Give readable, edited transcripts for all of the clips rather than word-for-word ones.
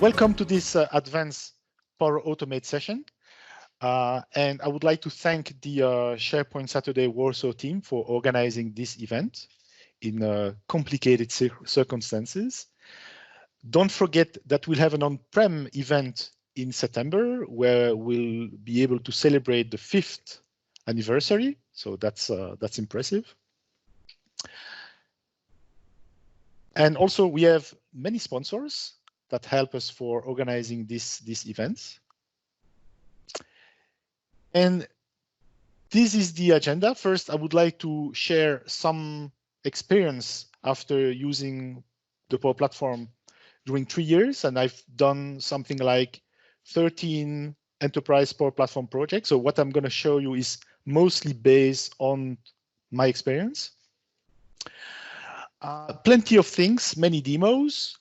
Welcome to this advanced Power Automate session. And I would like to thank the SharePoint Saturday Warsaw team for organizing this event in complicated circumstances. Don't forget that we'll have an on-prem event in September where we'll be able to celebrate the 5th anniversary. So that's impressive. And also we have many sponsors that help us for organizing these events. And this is the agenda. First, I would like to share some experience after using the Power Platform during 3 years. And I've done something like 13 enterprise Power Platform projects. So what I'm going to show you is mostly based on my experience. Plenty of things, many demos.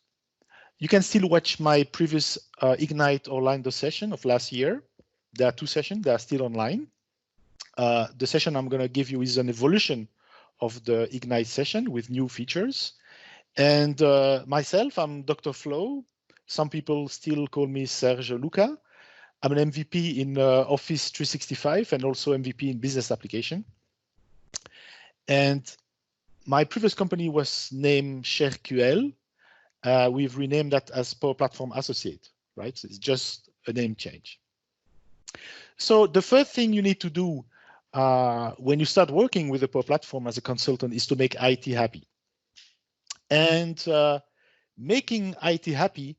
You can still watch my previous Ignite Orlando session of last year. There are 2 sessions that are still online. The session I'm going to give you is an evolution of the Ignite session with new features. And myself, I'm Dr. Flo. Some people still call me Serge Luca. I'm an MVP in Office 365 and also MVP in business application. And my previous company was named ShareQL. We've renamed that as Power Platform Associate, right? So it's just a name change. So the first thing you need to do when you start working with the Power Platform as a consultant is to make IT happy. And making IT happy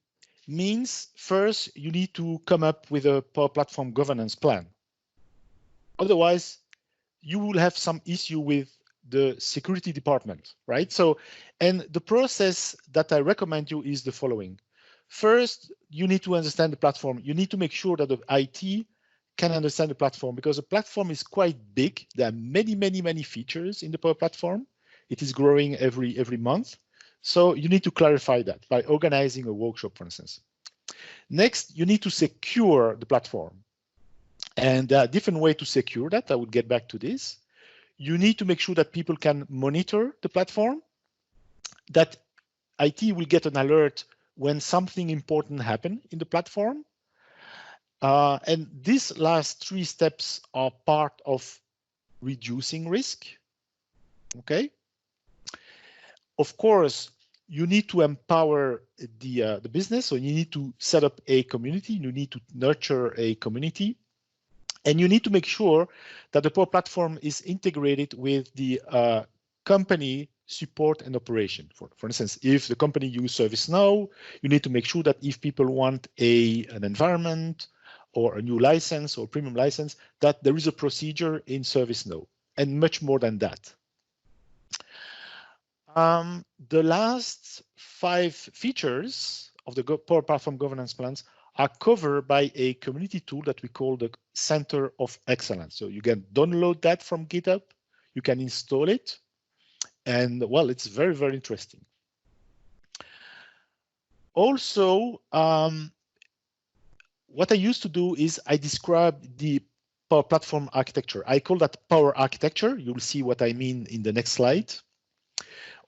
means first you need to come up with a Power Platform governance plan. Otherwise, you will have some issue with the security department, right? So, and the process that I recommend you is the following. First, you need to understand the platform. You need to make sure that the IT can understand the platform because the platform is quite big. There are many features in the Power Platform. It is growing every month. So you need to clarify that by organizing a workshop, for instance. Next, you need to secure the platform. And there are different ways to secure that. I will get back to this. You need to make sure that people can monitor the platform, that IT will get an alert when something important happens in the platform. And these last 3 steps are part of reducing risk. Okay. Of course, you need to empower the business. So you need to set up a community. You need to nurture a community. And you need to make sure that the Power Platform is integrated with the company support and operation. For instance, if the company uses ServiceNow, you need to make sure that if people want an environment or a new license or premium license, that there is a procedure in ServiceNow and much more than that. The last 5 features of the Power Platform governance plans are covered by a community tool that we call the Center of Excellence. So you can download that from GitHub, you can install it, and well, it's very interesting. Also, what I used to do is I describe the Power Platform architecture. I call that Power Architecture. You'll see what I mean in the next slide.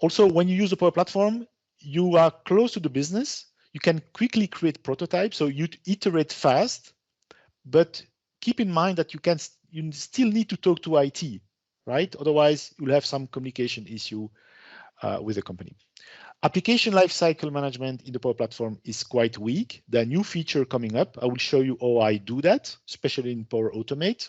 Also, when you use the Power Platform, you are close to the business. You can quickly create prototypes, so you iterate fast, but keep in mind that you still need to talk to IT, right? Otherwise, you'll have some communication issue with the company. Application lifecycle management in the Power Platform is quite weak. There are new features coming up. I will show you how I do that, especially in Power Automate.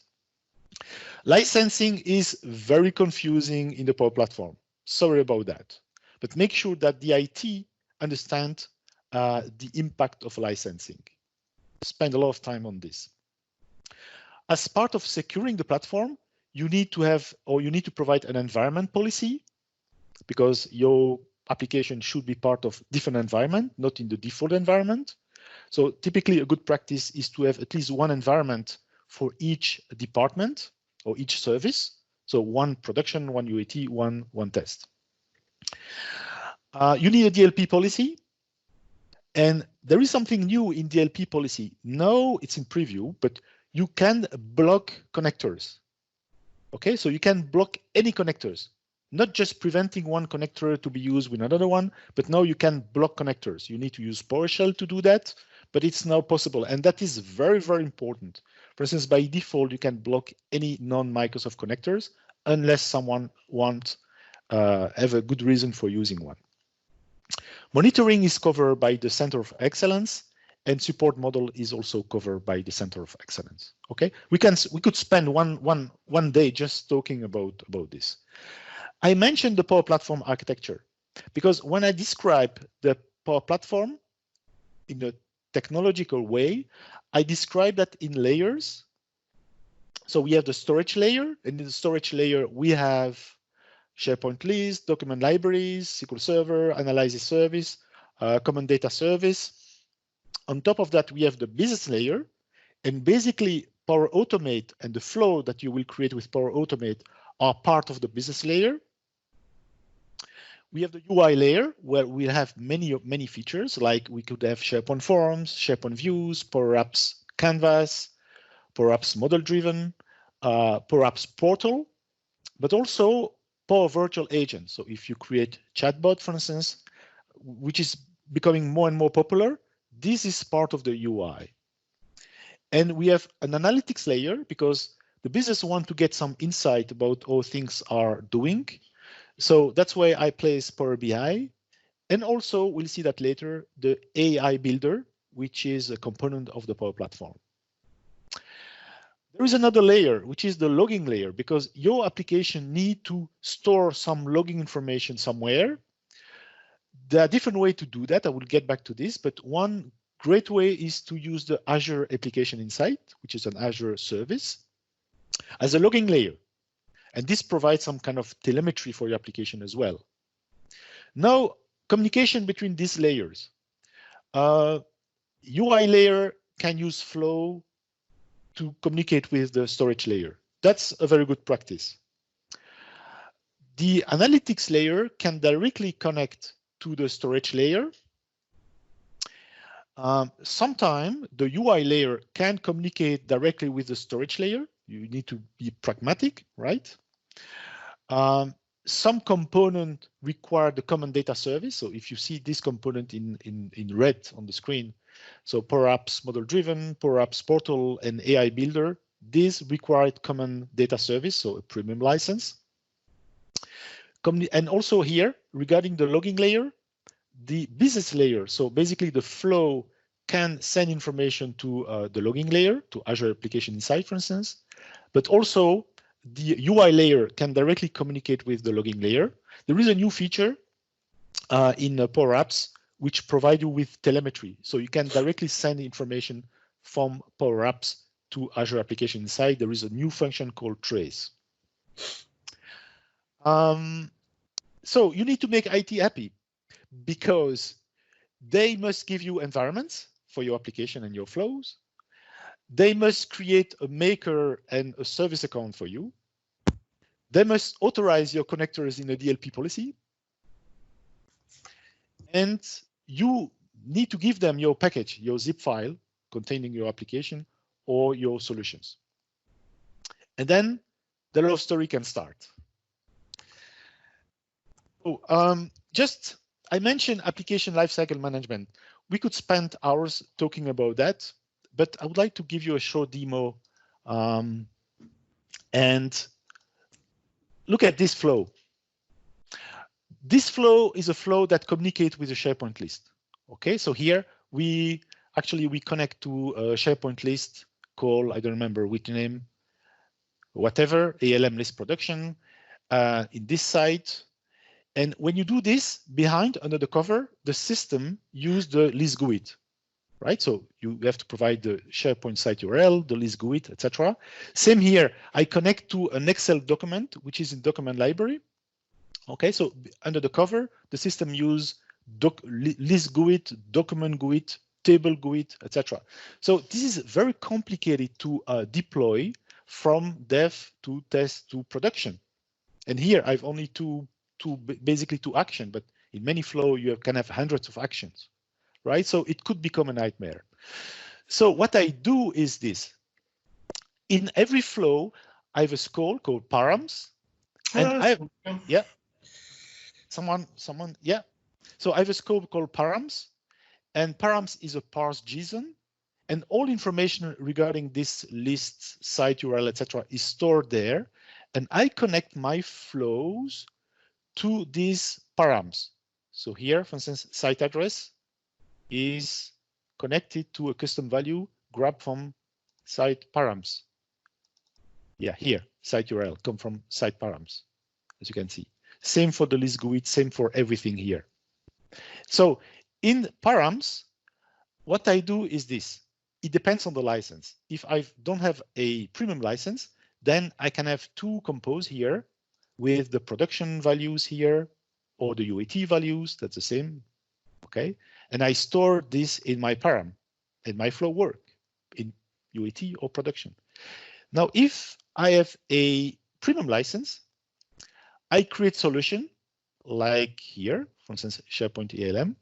Licensing is very confusing in the Power Platform. Sorry about that, but make sure that the IT understand the impact of licensing. Spend a lot of time on this. As part of securing the platform, you need to have, or you need to provide an environment policy because your application should be part of different environment, not in the default environment. So typically a good practice is to have at least one environment for each department or each service. So one production, one UAT, one test. You need a DLP policy. And there is something new in DLP policy. Now it's in preview, but you can block connectors. Okay, so you can block any connectors, not just preventing one connector to be used with another one, but now you can block connectors. You need to use PowerShell to do that, but it's now possible, and that is very, very important. For instance, by default, you can block any non-Microsoft connectors unless someone wants have a good reason for using one. Monitoring is covered by the Center of Excellence, and support model is also covered by the Center of Excellence. Okay, we could spend one day just talking about this. I mentioned the Power Platform architecture because when I describe the Power Platform in a technological way, I describe that in layers. So we have the storage layer, and in the storage layer we have SharePoint list, document libraries, SQL Server, analysis service, common data service. On top of that, we have the business layer, and basically Power Automate and the flow that you will create with Power Automate are part of the business layer. We have the UI layer where we have many features, like we could have SharePoint Forms, SharePoint Views, Power Apps Canvas, Power Apps Model Driven, Power Apps Portal, but also Power Virtual Agent. So if you create chatbot, for instance, which is becoming more and more popular, this is part of the UI. And we have an analytics layer because the business want to get some insight about how things are doing. So that's why I place Power BI. And also we'll see that later, the AI Builder, which is a component of the Power Platform. There is another layer, which is the logging layer, because your application need to store some logging information somewhere. There are different ways to do that. I will get back to this, but one great way is to use the Azure Application Insight, which is an Azure service, as a logging layer. And this provides some kind of telemetry for your application as well. Now, communication between these layers. UI layer can use Flow to communicate with the storage layer. That's a very good practice. The analytics layer can directly connect to the storage layer. Sometimes the UI layer can communicate directly with the storage layer. You need to be pragmatic, right? Some component require the common data service. So if you see this component in red on the screen, so Power Apps Model Driven, Power Apps Portal, and AI Builder, these required common data service, so a premium license. And also here, regarding the logging layer, the business layer, so basically the flow can send information to the logging layer, to Azure Application Insight, for instance, but also the UI layer can directly communicate with the logging layer. There is a new feature in Power Apps which provide you with telemetry. So you can directly send information from Power Apps to Azure Application Insight. There is a new function called Trace. So you need to make IT happy because they must give you environments for your application and your flows. They must create a maker and a service account for you. They must authorize your connectors in a DLP policy. And you need to give them your package, your zip file containing your application or your solutions. And then the love story can start. So, I mentioned application lifecycle management. We could spend hours talking about that, but I would like to give you a short demo and look at this flow. This flow is a flow that communicates with a SharePoint list. Okay, so here we connect to a SharePoint list called, I don't remember which name, whatever, ALM list production in this site. And when you do this, behind, under the cover, the system use the list GUID, right? So you have to provide the SharePoint site URL, the list GUID, etc. Same here, I connect to an Excel document, which is in document library. Okay, so under the cover, the system use list GUID, document GUID, table GUID, etc. So this is very complicated to deploy from dev to test to production. And here I've only basically two actions, but in many flow you can have hundreds of actions, right? So it could become a nightmare. So what I do is this. In every flow, I have a scroll called params, and yeah. Someone, yeah. So I have a scope called params, And params is a parsed JSON, and all information regarding this list, site URL, etc., is stored there. And I connect my flows to these params. So here, for instance, site address is connected to a custom value grabbed from site params. Yeah, here, site URL come from site params, as you can see. Same for the list GUID, same for everything here. So in params, what I do is this. It depends on the license. If I don't have a premium license, then I can have two compose here with the production values here or the UAT values, that's the same, okay? And I store this in my param, in my flow work, in UAT or production. Now, if I have a premium license, I create solution like here, for instance, SharePoint ALM.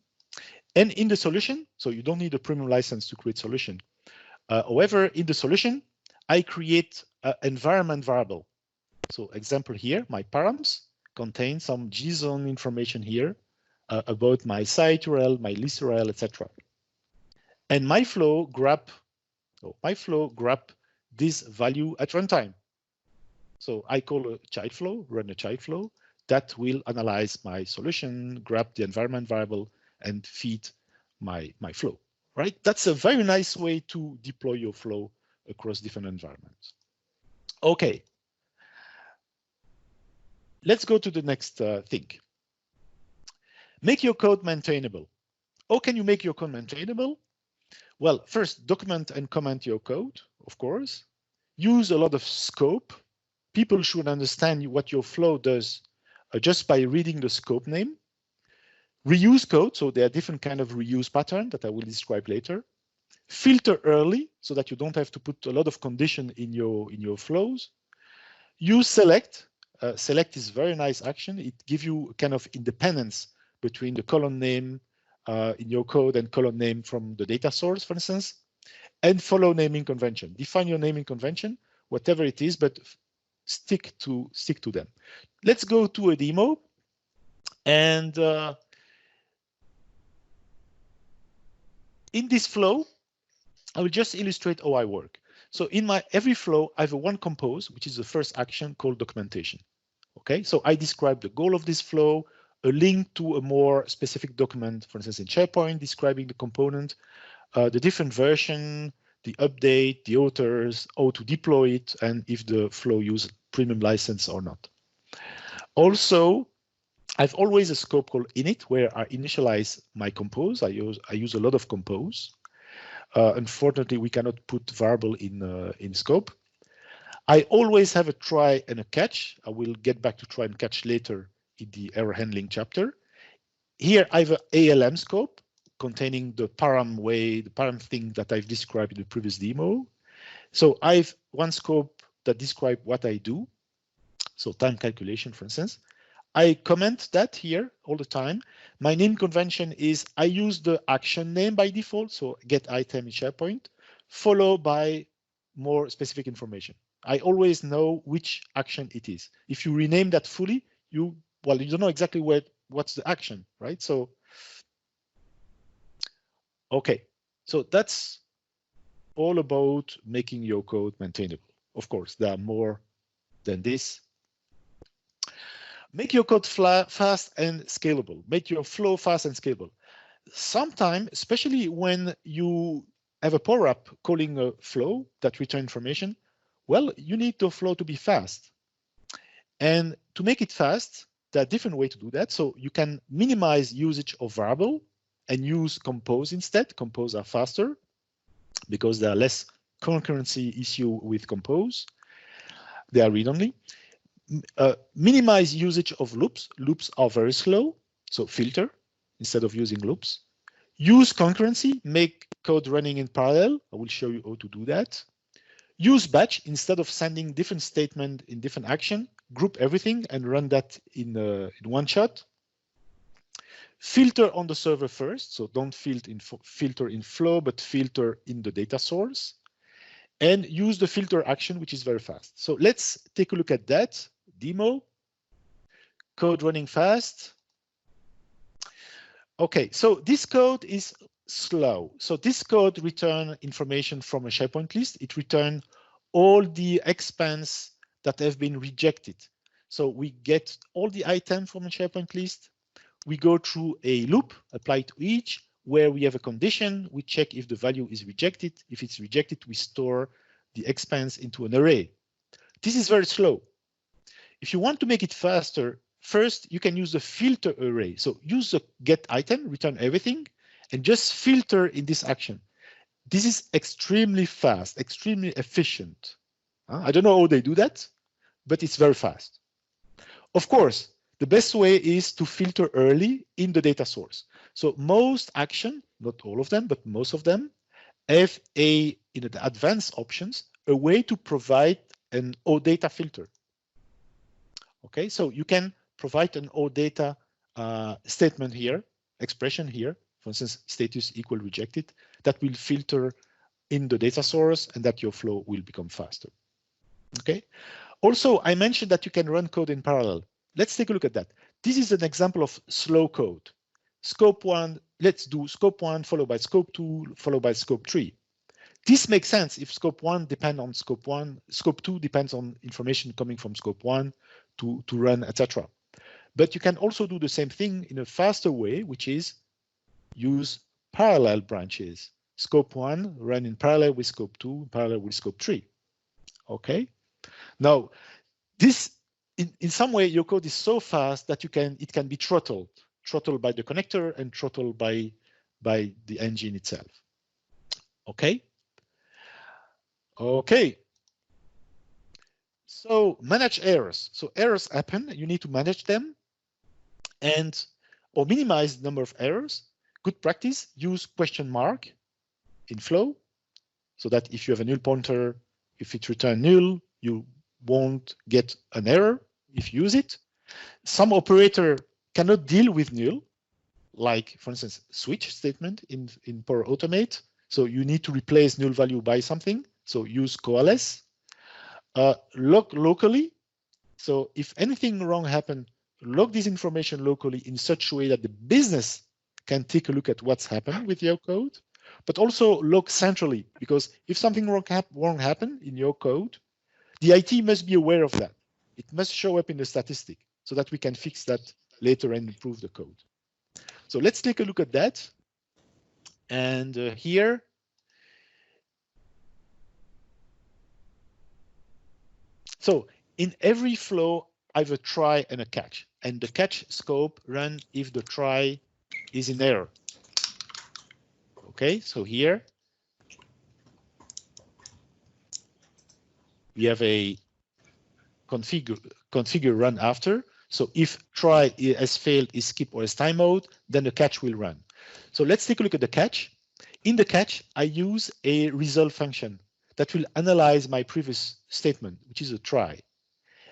And in the solution, so you don't need a premium license to create solution. However, in the solution, I create an environment variable. So example here, my params contain some JSON information here about my site URL, my list URL, etc. And my flow grab this value at runtime. So I call a child flow, run a child flow that will analyze my solution, grab the environment variable, and feed my flow, right? That's a very nice way to deploy your flow across different environments. Okay. Let's go to the next thing. Make your code maintainable. How can you make your code maintainable? Well, first, document and comment your code, of course. Use a lot of scope. People should understand what your flow does just by reading the scope name. Reuse code, so there are different kind of reuse pattern that I will describe later. Filter early so that you don't have to put a lot of condition in your flows. Use select. Select is very nice action. It gives you kind of independence between the column name in your code and column name from the data source, for instance. And follow naming convention. Define your naming convention, whatever it is, but stick to them. Let's go to a demo. And in this flow, I will just illustrate how I work. So in my every flow, I have one compose, which is the first action called documentation. Okay, so I describe the goal of this flow, a link to a more specific document, for instance, in SharePoint, describing the component, the different version, the update, the authors, how to deploy it, and if the flow uses premium license or not. Also, I've always a scope called init where I initialize my compose. I use a lot of compose. Unfortunately, we cannot put variable in scope. I always have a try and a catch. I will get back to try and catch later in the error handling chapter. Here I have an ALM scope containing the param way, the param thing that I've described in the previous demo. So I've one scope that describes what I do. So time calculation, for instance. I comment that here all the time. My name convention is I use the action name by default, so get item in SharePoint, followed by more specific information. I always know which action it is. If you rename that fully, you don't know exactly what's the action, right? So, okay, so that's all about making your code maintainable. Of course, there are more than this. Make your code fast and scalable. Make your flow fast and scalable. Sometimes, especially when you have a power up calling a flow that return information, well, you need the flow to be fast. And to make it fast, there are different ways to do that. So you can minimize usage of variable and use compose instead. Compose are faster because there are less concurrency issue with compose. They are read-only. Minimize usage of loops. Loops are very slow, so filter instead of using loops. Use concurrency, make code running in parallel. I will show you how to do that. Use batch instead of sending different statement in different action. Group everything and run that in one shot. Filter on the server first, so don't filter in flow, but filter in the data source. And use the filter action, which is very fast. So let's take a look at that. Demo, code running fast. Okay, so this code is slow. So this code return information from a SharePoint list. It return all the expense that have been rejected. So we get all the items from a SharePoint list. We go through a loop applied to each where we have a condition. We check if the value is rejected. If it's rejected, we store the expense into an array. This is very slow. If you want to make it faster, first you can use the filter array. So use the get item, return everything, and just filter in this action. This is extremely fast, extremely efficient. I don't know how they do that, but it's very fast. Of course, the best way is to filter early in the data source. So most action, not all of them, but most of them, have in the advanced options, a way to provide an OData filter. Okay, so you can provide an OData statement here, expression here, for instance, status equal rejected, that will filter in the data source and that your flow will become faster. Okay. Also, I mentioned that you can run code in parallel. Let's take a look at that. This is an example of slow code. Scope 1, let's do scope 1 followed by scope 2 followed by scope 3. This makes sense if scope 1 depends on scope 1, scope 2 depends on information coming from scope 1 to run, etc. But you can also do the same thing in a faster way, which is use parallel branches. Scope 1 run in parallel with scope 2, parallel with scope 3. Okay. Now, this in some way your code is so fast that it can be throttled by the connector and throttled by the engine itself. Okay. Okay. So manage errors. So errors happen. You need to manage them and or minimize the number of errors. Good practice. Use question mark in flow so that if you have a null pointer, if it returns null, you won't get an error if you use it. Some operator cannot deal with null, like for instance, switch statement in Power Automate. So you need to replace null value by something. So use coalesce. Log locally. So if anything wrong happened, log this information locally in such a way that the business can take a look at what's happened with your code, but also log centrally, because if something wrong happened in your code, the IT must be aware of that. It must show up in the statistic so that we can fix that later and improve the code. So let's take a look at that. And here, so in every flow, I have a try and a catch, and the catch scope run if the try is in error. Okay, so here we have a configure run after. So if try has failed, is skip or is time mode, then the catch will run. So let's take a look at the catch. In the catch, I use a resolve function that will analyze my previous statement, which is a try,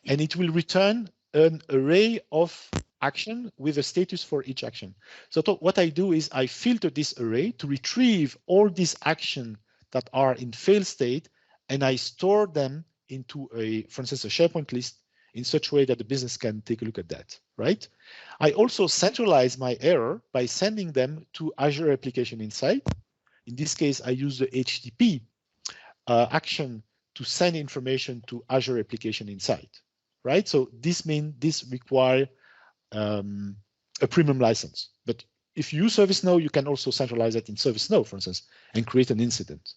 and it will return an array of action with a status for each action. So what I do is I filter this array to retrieve all these actions that are in fail state, and I store them into for instance, a SharePoint list in such a way that the business can take a look at that, right? I also centralize my error by sending them to Azure Application Insight. In this case, I use the HTTP action to send information to Azure Application Insight, right? So this means this requires a premium license. But if you use ServiceNow, you can also centralize it in ServiceNow, for instance, and create an incident.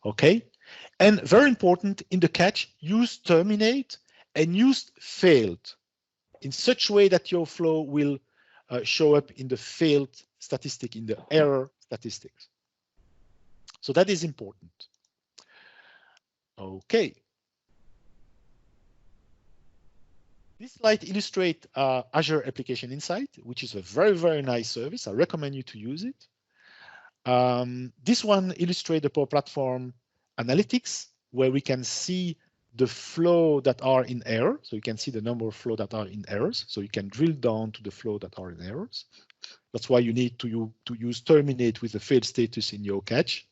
Okay, and very important in the catch, use terminate and use failed in such a way that your flow will show up in the failed statistic, in the error statistics. So that is important. Okay. This slide illustrates Azure Application Insight, which is a very, very nice service. I recommend you to use it. This one illustrates the Power Platform analytics, where we can see the flow that are in error. So you can see the number of flow that are in errors. So you can drill down to the flow that are in errors. That's why you need to use terminate with the failed status in your catch.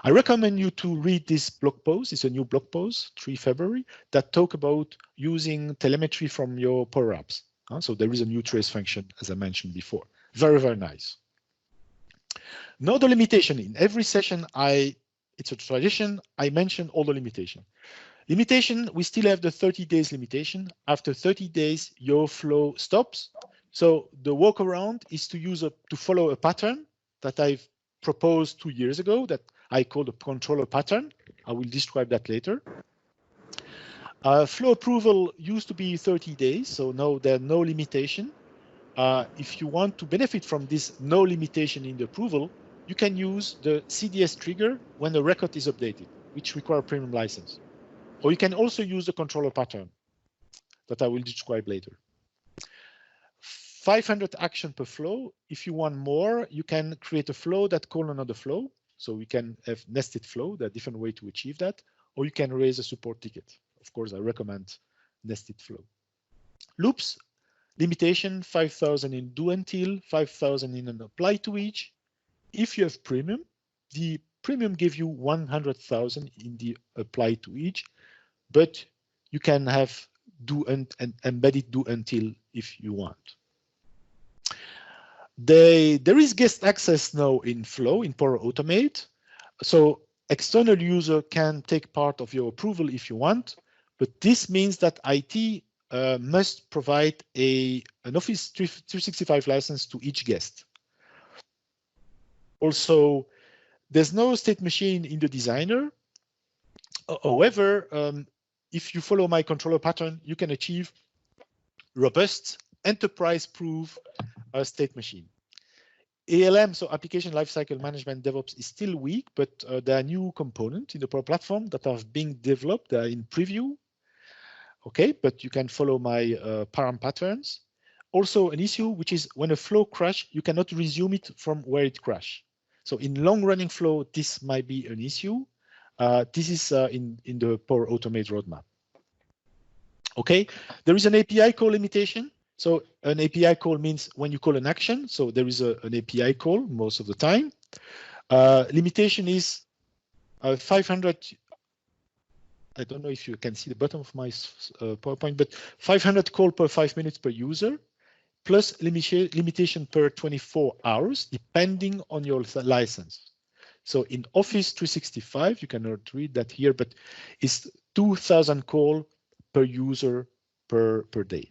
I recommend you to read this blog post. It's a new blog post, 3 February, that talk about using telemetry from your Power Apps. So there is a new trace function, as I mentioned before. Very, very nice. Now the limitation. In every session, it's a tradition, I mention all the limitation. Limitation, we still have the 30 days limitation. After 30 days, your flow stops. So the workaround is to follow a pattern that I've proposed 2 years ago that I call the controller pattern. I will describe that later. Flow approval used to be 30 days, so now there's no limitation. If you want to benefit from this no limitation in the approval, you can use the CDS trigger when the record is updated, which require a premium license. Or you can also use the controller pattern that I will describe later. 500 action per flow. If you want more, you can create a flow that call another flow. So we can have nested flow. There are different ways to achieve that. Or you can raise a support ticket. Of course, I recommend nested flow. Loops, limitation 5,000 in do until, 5,000 in an apply to each. If you have premium, the premium gives you 100,000 in the apply to each, but you can have do and embedded do until if you want. There is guest access now in Flow in Power Automate. So external user can take part of your approval if you want, but this means that IT must provide an Office 365 license to each guest. Also, there's no state machine in the designer. However, if you follow my controller pattern, you can achieve robust enterprise-proof state machine. ALM, so Application Lifecycle Management DevOps, is still weak, but there are new components in the Power Platform that are being developed. They are in preview. Okay, but you can follow my param patterns. Also, an issue which is when a flow crash, you cannot resume it from where it crashed. So in long-running flow, this might be an issue. This is in the Power Automate roadmap. Okay, there is an API call limitation. So an API call means when you call an action. So there is an API call most of the time. Limitation is 500. I don't know if you can see the bottom of my PowerPoint, but 500 call per 5 minutes per user, plus limitation per 24 hours, depending on your license. So in Office 365, you cannot read that here, but it's 2,000 call per user per day.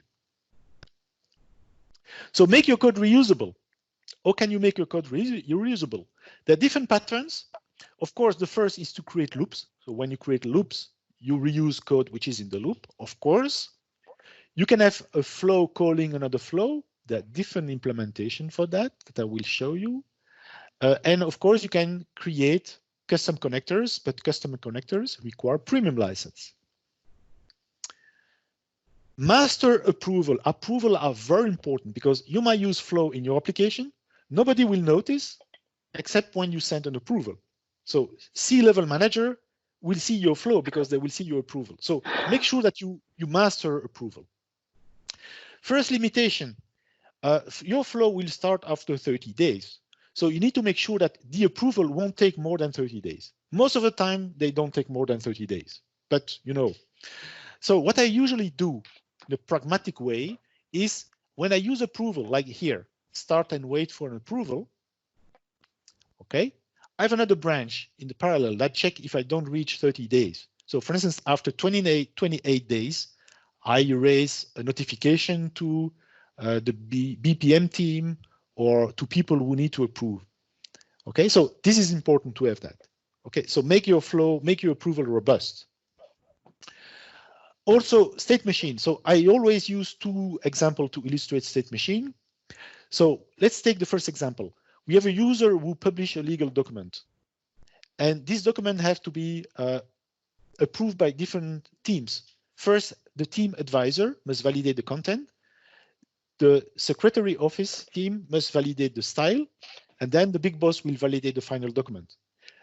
So make your code reusable. How can you make your code reusable? There are different patterns. Of course, the first is to create loops. So when you create loops, you reuse code which is in the loop, of course. You can have a flow calling another flow. There are different implementation for that I will show you. And of course, you can create custom connectors, but custom connectors require premium license. Master approval. Approval are very important because you might use flow in your application. Nobody will notice except when you send an approval. So C-level manager will see your flow because they will see your approval. So make sure that you master approval. First limitation, your flow will start after 30 days. So you need to make sure that the approval won't take more than 30 days. Most of the time, they don't take more than 30 days, but you know. So what I usually do in a pragmatic way is when I use approval, like here, start and wait for an approval, okay? I have another branch in the parallel that check if I don't reach 30 days. So for instance, after 28 days, I raise a notification to the BPM team or to people who need to approve. Okay, so this is important to have that. Okay, so make your flow, make your approval robust. Also, state machine. So I always use two examples to illustrate state machine. So let's take the first example. We have a user who publish a legal document, and this document have to be approved by different teams. First, the team advisor must validate the content. The secretary office team must validate the style, and then the big boss will validate the final document.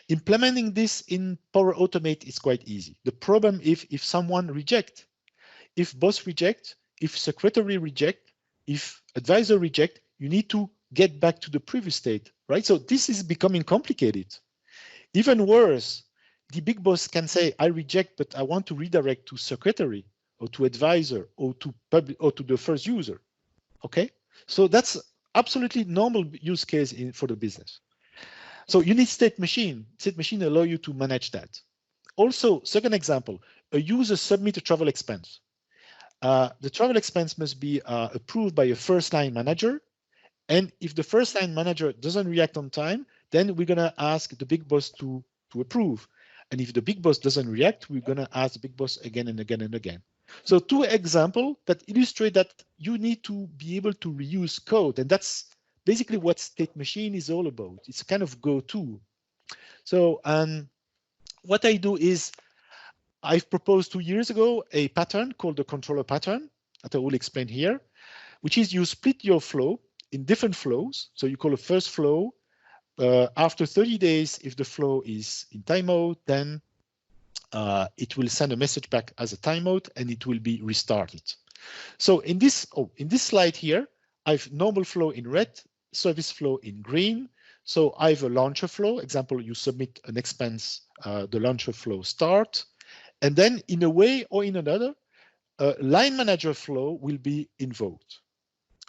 Implementing this in Power Automate is quite easy. The problem is if someone reject, if boss reject, if secretary reject, if advisor reject, you need to get back to the previous state, right? So this is becoming complicated. Even worse, the big boss can say, I reject, but I want to redirect to secretary or to advisor or to the first user. Okay, so that's absolutely normal use case for the business. So you need state machine. State machine allow you to manage that. Also, second example, a user submit a travel expense. The travel expense must be approved by a first line manager. And if the first line manager doesn't react on time, then we're gonna ask the big boss to approve. And if the big boss doesn't react, we're gonna ask the big boss again and again and again. So two examples that illustrate that you need to be able to reuse code. And that's basically what state machine is all about. It's kind of go-to. So what I do is I've proposed 2 years ago a pattern called the controller pattern that I will explain here, which is you split your flow in different flows. So you call a first flow. After 30 days, if the flow is in timeout, then it will send a message back as a timeout and it will be restarted. So in this slide here, I've normal flow in red, service flow in green. So I have a launcher flow. Example, you submit an expense, the launcher flow start. And then in a way or in another, line manager flow will be invoked,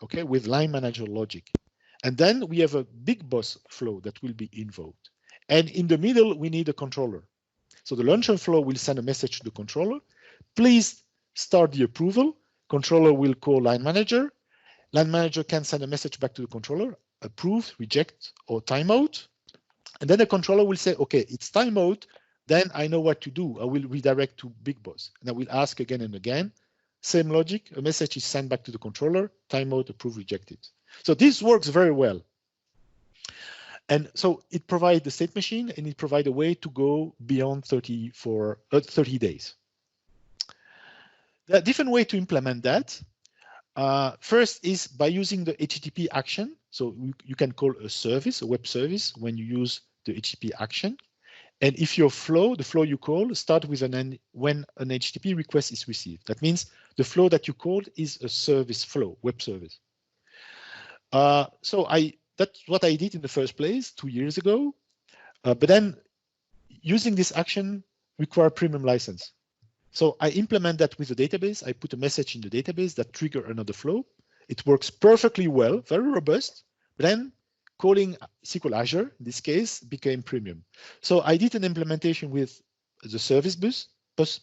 okay, with line manager logic. And then we have a big boss flow that will be invoked. And in the middle, we need a controller. So the launcher flow will send a message to the controller. Please start the approval. Controller will call line manager. Line manager can send a message back to the controller, approve, reject, or timeout. And then the controller will say, okay, it's timeout. Then I know what to do. I will redirect to big boss. And I will ask again and again. Same logic, a message is sent back to the controller, timeout, approve, rejected. So this works very well. And so it provides the state machine and it provides a way to go beyond 30 days. There are different ways to implement that. First is by using the HTTP action. So you can call a service, a web service, when you use the HTTP action. And if your flow, the flow you call, start with when an HTTP request is received. That means the flow that you called is a service flow, web service. So that's what I did in the first place 2 years ago. But then using this action require premium license. So I implement that with the database. I put a message in the database that trigger another flow. It works perfectly well, very robust. But then calling SQL Azure, in this case, became premium. So I did an implementation with the service bus,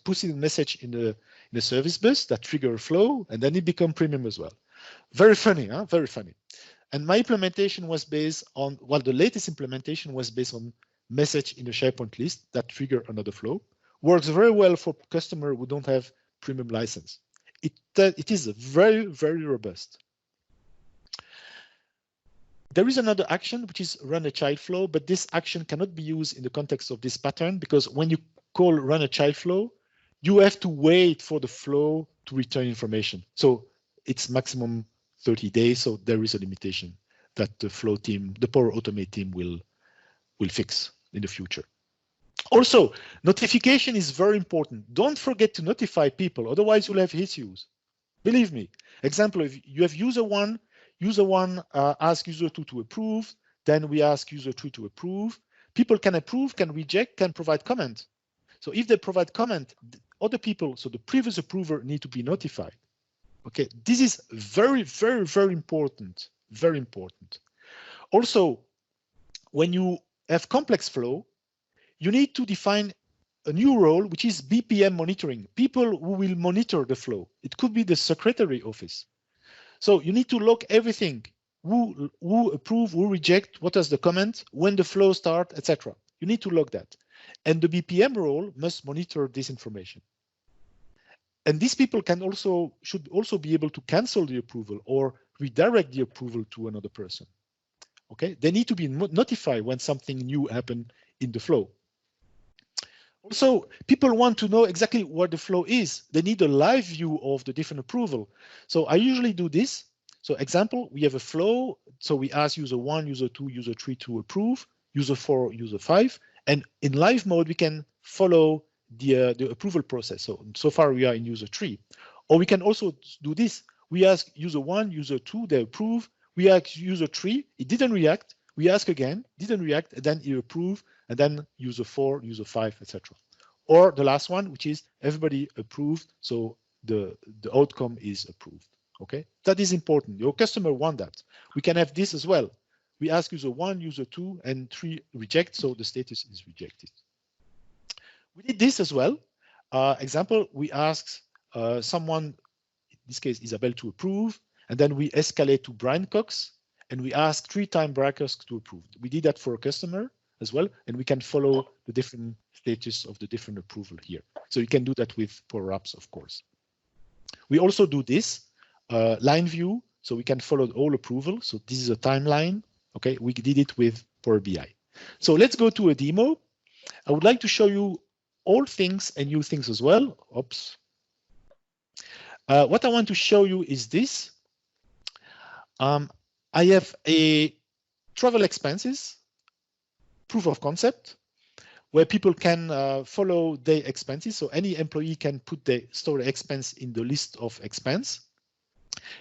pushing a message in the service bus that trigger a flow, and then it became premium as well. Very funny, huh? Very funny. And my implementation was based on, well, the latest implementation was based on message in the SharePoint list that trigger another flow. Works very well for customers who don't have premium license. It is very, very robust. There is another action, which is run a child flow, but this action cannot be used in the context of this pattern because when you call run a child flow, you have to wait for the flow to return information. So it's maximum 30 days, so there is a limitation that the flow team, the Power Automate team will fix in the future. Also, notification is very important. Don't forget to notify people, otherwise you'll have issues. Believe me. Example, if you have user one ask user two to approve, then we ask user three to approve. People can approve, can reject, can provide comment. So if they provide comment, other people, so the previous approver need to be notified. Okay, this is very, very, very important, very important. Also, when you have complex flow, you need to define a new role, which is BPM monitoring, people who will monitor the flow. It could be the secretary office. So you need to log everything, who approve, who reject, what is the comment, when the flow start, etc. You need to log that. And the BPM role must monitor this information. And these people should also be able to cancel the approval or redirect the approval to another person. Okay, they need to be notified when something new happened in the flow. Also, people want to know exactly what the flow is. They need a live view of the different approval. So I usually do this. So example, we have a flow. So we ask user one, user two, user three to approve, user four, user five. And in live mode, we can follow the approval process. So far we are in user three. Or we can also do this. We ask user one, user two, they approve. We ask user three, it didn't react. We ask again, didn't react, and then you approve, and then user four, user five, etc. Or the last one, which is everybody approved, so the outcome is approved. Okay, that is important. Your customer want that. We can have this as well. We ask user 1, user 2, and 3 reject, so the status is rejected. We did this as well. Example, we asked someone, in this case Isabel, to approve, and then we escalate to Brian Cox, and we ask 3 times Brian Cox to approve. We did that for a customer as well, and we can follow the different status of the different approval here. So you can do that with Power Apps, of course. We also do this line view, so we can follow all approval. So this is a timeline. Okay, we did it with Power BI. So let's go to a demo. I would like to show you old things and new things as well. Oops. What I want to show you is this. I have a travel expenses proof of concept where people can follow their expenses. So any employee can put the stored expense in the list of expense.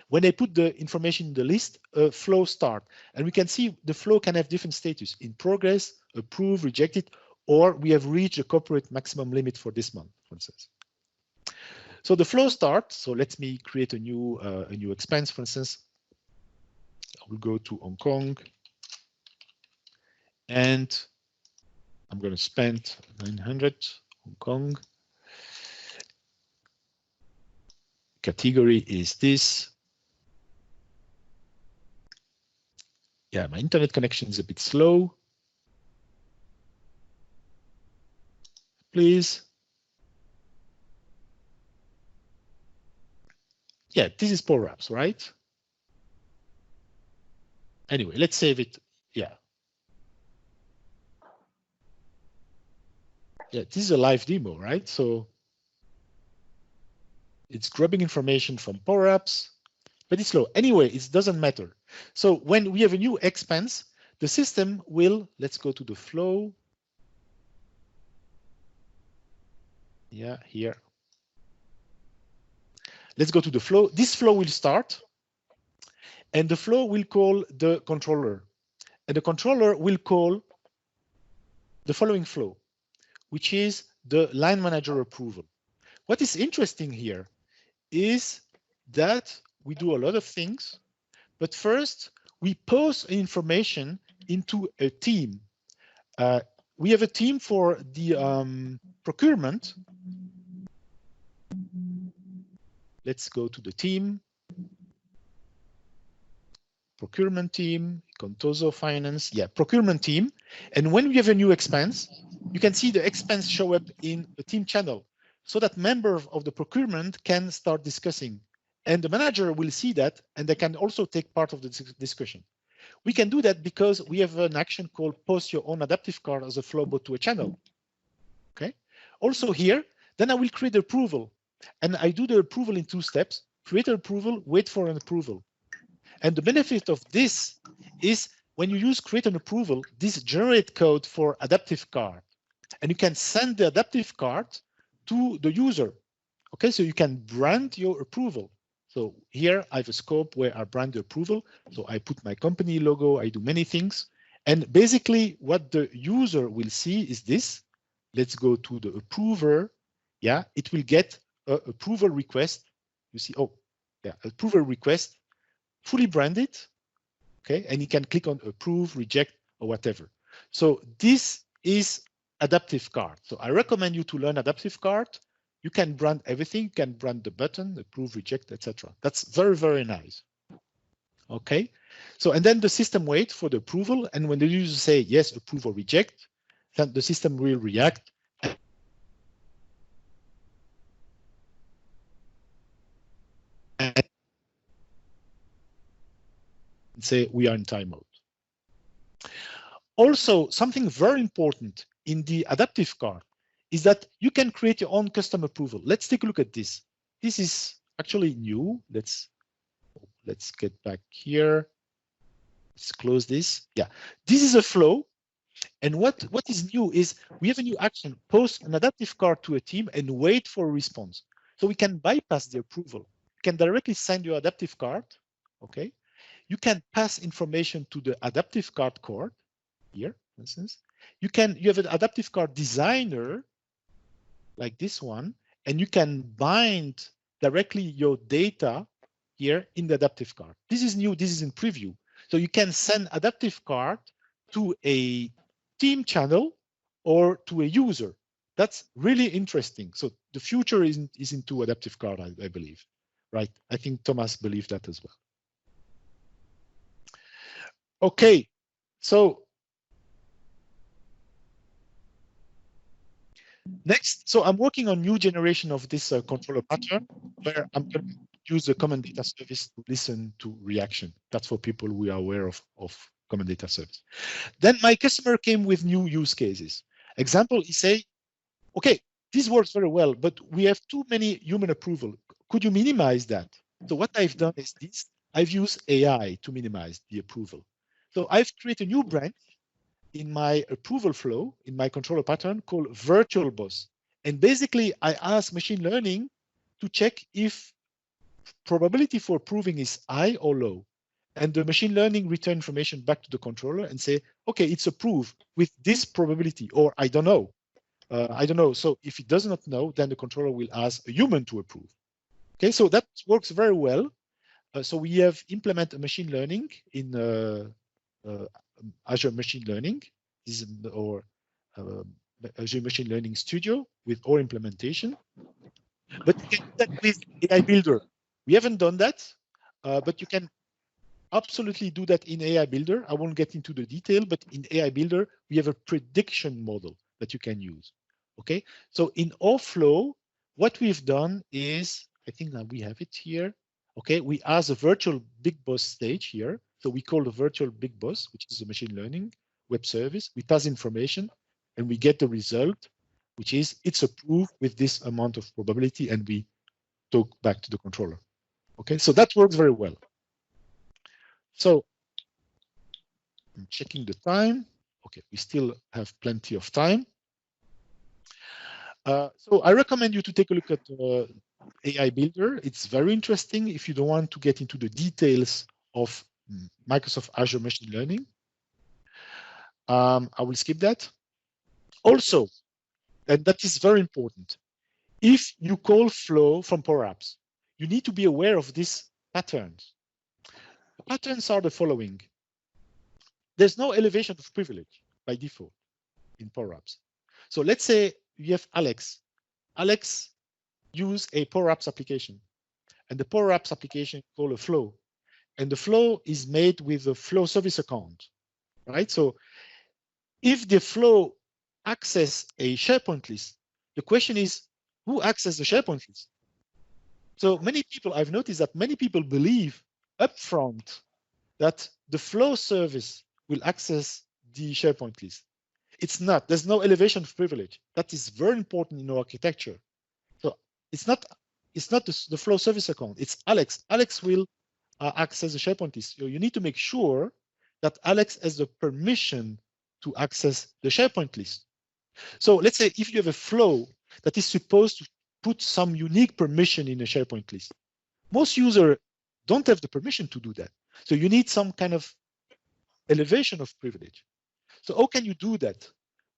When they put the information in the list, a flow start, and we can see the flow can have different status: in progress, approved, rejected, or we have reached a corporate maximum limit for this month, for instance. So the flow starts. So let me create a new expense, for instance. I will go to Hong Kong, and I'm going to spend 900 Hong Kong. Category is this. Yeah, my internet connection is a bit slow. Please. Yeah, this is Power Apps, right? Anyway, let's save it. Yeah. Yeah, this is a live demo, right? So it's grabbing information from Power Apps, but it's slow. Anyway, it doesn't matter. So when we have a new expense, the system will, let's go to the flow. Yeah, here. Let's go to the flow. This flow will start, and the flow will call the controller, and the controller will call the following flow, which is the line manager approval. What is interesting here is that we do a lot of things, but first we post information into a team. We have a team for the procurement. Let's go to the team. Procurement team, Contoso Finance, yeah, procurement team. And when we have a new expense, you can see the expense show up in the team channel so that members of the procurement can start discussing. And the manager will see that, and they can also take part of the discussion. We can do that because we have an action called post your own adaptive card as a flow bot to a channel. Okay. Also here, then I will create the approval, and I do the approval in 2 steps: create an approval, wait for an approval. And the benefit of this is when you use create an approval, this generate code for adaptive card, and you can send the adaptive card to the user. Okay, so you can brand your approval. So here I have a scope where I brand the approval. So I put my company logo, I do many things. And basically what the user will see is this. Let's go to the approver. Yeah, it will get an approval request. You see, oh, yeah, approval request, fully branded. Okay, and you can click on approve, reject, or whatever. So this is adaptive card. So I recommend you to learn adaptive card. You can brand everything. You can brand the button, approve, reject, etc. That's very, very nice. Okay, so and then the system waits for the approval, and when the user say yes, approve or reject, then the system will react and say we are in timeout. Also, something very important in the adaptive card is that you can create your own custom approval. Let's take a look at this. This is actually new. Let's get back here. Let's close this. Yeah, this is a flow. And what is new is we have a new action: post an adaptive card to a team and wait for a response. So we can bypass the approval. You can directly send your adaptive card. Okay. You can pass information to the adaptive card core here, for instance. You have an adaptive card designer like this one, and you can bind directly your data here in the adaptive card. This is new. This is in preview. So you can send adaptive card to a team channel or to a user. That's really interesting. So the future is into adaptive card, I believe, right? I think Thomas believes that as well. Okay, so next, so I'm working on new generation of this controller pattern where I'm going to use the common data service to listen to reaction. That's for people who are aware of common data service. Then my customer came with new use cases. Example, he say, okay, this works very well, but we have too many human approval. Could you minimize that? So what I've done is this. I've used AI to minimize the approval. So I've created a new branch in my approval flow, in my controller pattern called virtual boss. And basically, I ask machine learning to check if probability for approving is high or low. And the machine learning return information back to the controller and say, okay, it's approved with this probability, or I don't know. I don't know. So if it does not know, then the controller will ask a human to approve. Okay, so that works very well. So we have implemented machine learning in Azure Machine Learning, or Azure Machine Learning Studio with our implementation. But you can do that with AI Builder. We haven't done that, but you can absolutely do that in AI Builder. I won't get into the detail, but in AI Builder, we have a prediction model that you can use. Okay, so in our flow, what we've done is, I think that we have it here. Okay, we ask a virtual big boss stage here. So we call the virtual big boss, which is a machine learning web service. We pass information and we get the result, which is it's approved with this amount of probability, and we talk back to the controller. Okay, so that works very well. So I'm checking the time. Okay, we still have plenty of time. So I recommend you to take a look at AI Builder. It's very interesting if you don't want to get into the details of Microsoft Azure Machine Learning. I will skip that. Also, and that is very important, if you call flow from Power Apps, you need to be aware of these patterns. The patterns are the following. There's no elevation of privilege by default in Power Apps. So let's say you have Alex. Alex use a Power Apps application, and the Power Apps application called a flow, and the flow is made with a flow service account, right? So if the flow access a SharePoint list, the question is, who access the SharePoint list? So many people, I've noticed that many people believe upfront that the flow service will access the SharePoint list. It's not. There's no elevation of privilege. That is very important in our architecture. So it's not the flow service account. It's Alex. Alex will access the SharePoint list. So you need to make sure that Alex has the permission to access the SharePoint list. So let's say if you have a flow that is supposed to put some unique permission in a SharePoint list, most users don't have the permission to do that. So you need some kind of elevation of privilege. So how can you do that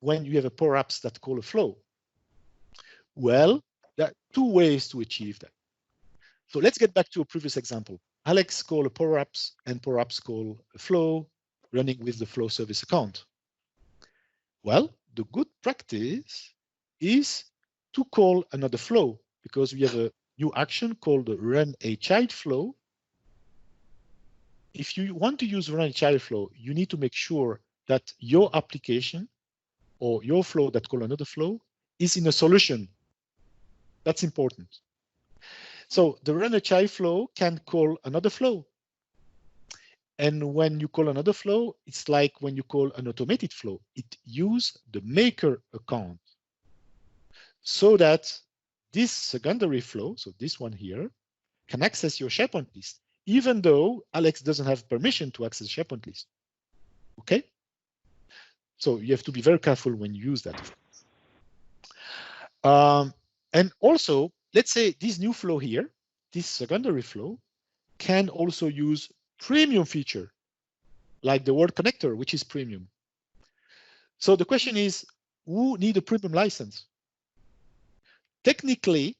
when you have a Power Apps that call a flow? Well, there are two ways to achieve that. So let's get back to a previous example. Alex call a Power Apps and Power Apps call a flow running with the flow service account. Well, the good practice is to call another flow, because we have a new action called run a child flow. If you want to use run a child flow, you need to make sure that your application or your flow that call another flow is in a solution. That's important. So the run a child flow can call another flow. And when you call another flow, it's like when you call an automated flow, it uses the maker account so that this secondary flow, so this one here, can access your SharePoint list, even though Alex doesn't have permission to access SharePoint list. Okay? So you have to be very careful when you use that. And also, let's say this new flow here, this secondary flow, can also use premium feature, like the word connector, which is premium. So the question is, who need a premium license? Technically,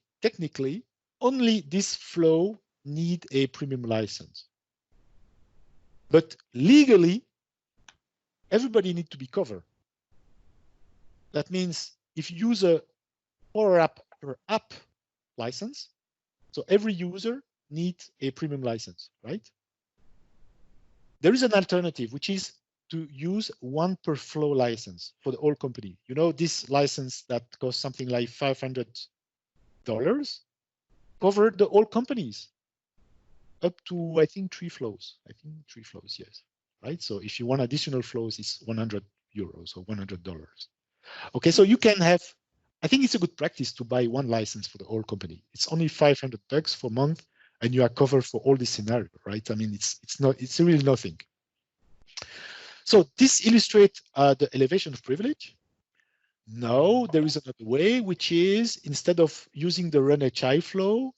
only this flow need a premium license. But legally, everybody needs to be covered. That means if you use a Power App per app license, so every user needs a premium license, right? There is an alternative, which is to use one per flow license for the whole company. You know, this license that costs something like $500 covered the whole companies up to, I think, 3 flows. I think 3 flows, yes, right? So if you want additional flows, it's €100 or $100. Okay, so you can have, I think it's a good practice to buy one license for the whole company. It's only $500 for a month, and you are covered for all this scenario, right? I mean, it's really nothing. So this illustrates the elevation of privilege. Now there is another way, which is instead of using the run HI flow,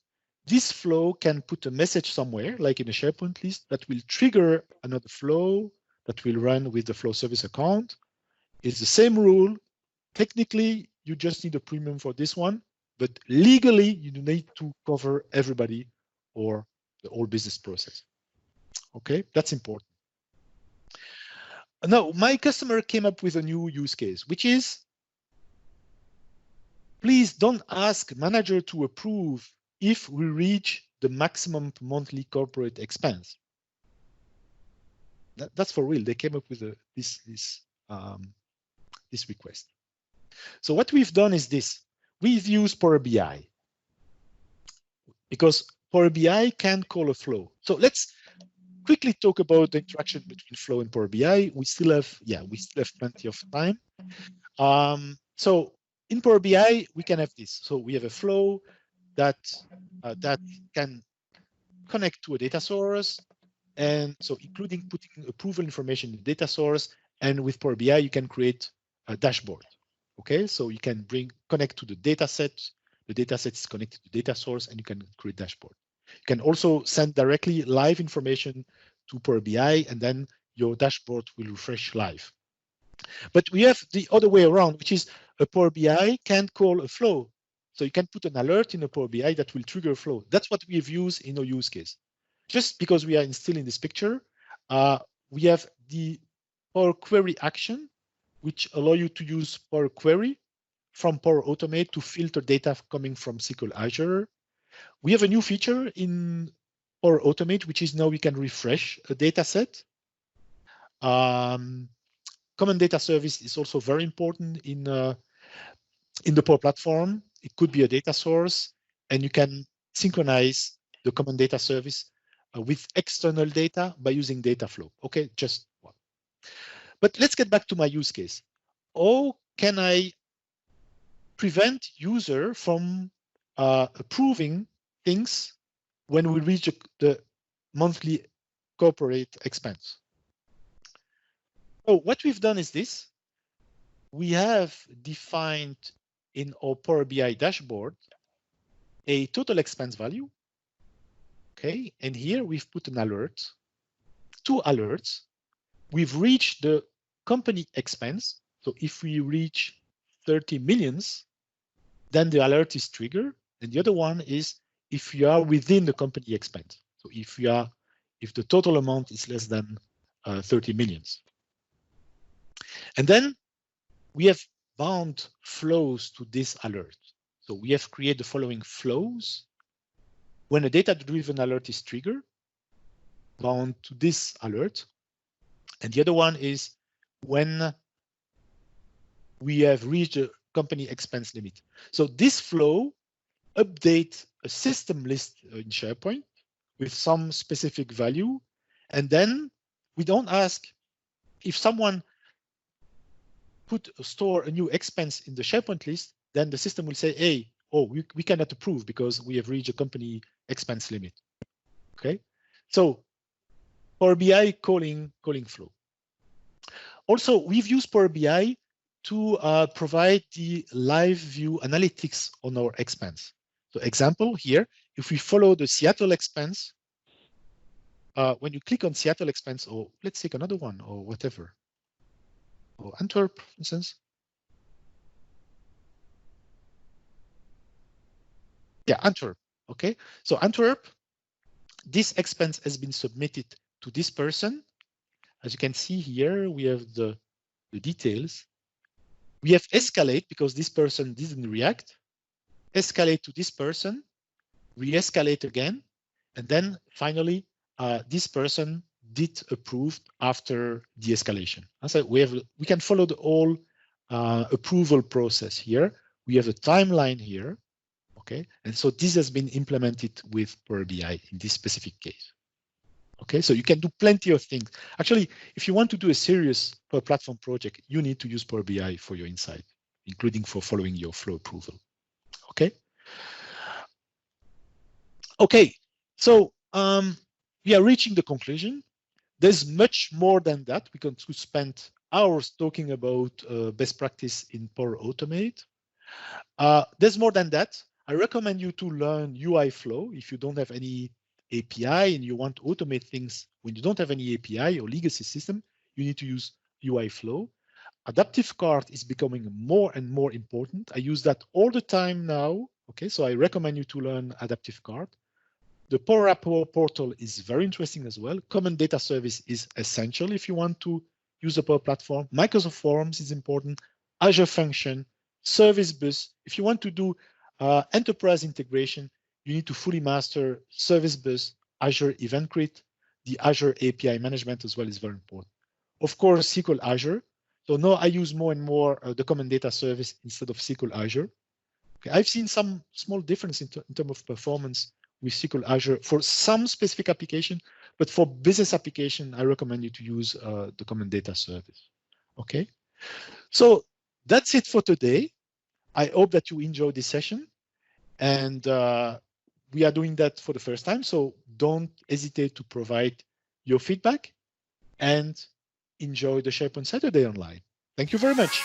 this flow can put a message somewhere, like in a SharePoint list, that will trigger another flow that will run with the flow service account. It's the same rule. Technically, you just need a premium for this one, but legally, you need to cover everybody or the whole business process. Okay, that's important. Now, my customer came up with a new use case, which is, please don't ask manager to approve if we reach the maximum monthly corporate expense. That's for real. They came up with this request. So what we've done is this. We've used Power BI because Power BI can call a flow. So let's quickly talk about the interaction between flow and Power BI. We still have plenty of time. So in Power BI, we can have this. So we have a flow that can connect to a data source, and so including putting approval information in the data source. And with Power BI, you can create a dashboard. Okay, so you can connect to the data set. The data set is connected to the data source, and you can create dashboard. You can also send directly live information to Power BI, and then your dashboard will refresh live. But we have the other way around, which is a Power BI can call a flow. So you can put an alert in a Power BI that will trigger a flow. That's what we have used in our use case. Just because we are still in this picture, we have the Power Query action, which allow you to use Power Query from Power Automate to filter data coming from SQL Azure. We have a new feature in Power Automate, which is now we can refresh a data set. Common data service is also very important in the Power Platform. It could be a data source, and you can synchronize the common data service with external data by using data flow. Okay, just one. But let's get back to my use case. How can I prevent user from approving things when we reach the monthly corporate expense? So what we've done is this. We have defined in our Power BI dashboard a total expense value. Okay, and here we've put an alert, 2 alerts. We've reached the company expense. So if we reach 30 millions, then the alert is triggered. And the other one is if you are within the company expense. So if the total amount is less than 30 millions. And then we have bound flows to this alert. So we have created the following flows. When a data-driven alert is triggered, bound to this alert. And the other one is when we have reached a company expense limit. So this flow updates a system list in SharePoint with some specific value. And then we don't ask if someone store a new expense in the SharePoint list, then the system will say, hey, we cannot approve because we have reached a company expense limit. Okay, so Power BI calling flow. Also, we've used Power BI to provide the live view analytics on our expense. So example here, if we follow the Seattle expense, when you click on Seattle expense, or let's take another one or whatever, or Antwerp, for instance. Yeah, Antwerp. Okay, so Antwerp, this expense has been submitted to this person As you can see here, we have the details. We have escalate because this person didn't react, escalate to this person, re-escalate again, and then finally, this person did approve after the escalation. So we can follow the whole approval process here. We have a timeline here, okay? And so this has been implemented with Power BI in this specific case. Okay, so you can do plenty of things. Actually, if you want to do a serious Power Platform project, you need to use Power BI for your insight, including for following your flow approval. Okay. Okay, so we are reaching the conclusion. There's much more than that. We could spend hours talking about best practice in Power Automate. There's more than that. I recommend you to learn UI flow if you don't have any API and you want to automate things when you don't have any API or legacy system, you need to use UI flow. Adaptive card is becoming more and more important. I use that all the time now. Okay, so I recommend you to learn adaptive card. The Power App portal is very interesting as well. Common data service is essential if you want to use the Power Platform. Microsoft Forms is important. Azure Function, Service Bus. If you want to do enterprise integration, you need to fully master Service Bus, Azure Event Grid. The Azure API management as well is very important. Of course, SQL Azure. So now I use more and more the Common Data Service instead of SQL Azure. Okay, I've seen some small difference in terms of performance with SQL Azure for some specific application, but for business application, I recommend you to use the Common Data Service. Okay, so that's it for today. I hope that you enjoyed this session, and we are doing that for the first time, so don't hesitate to provide your feedback and enjoy the SharePoint Saturday online. Thank you very much.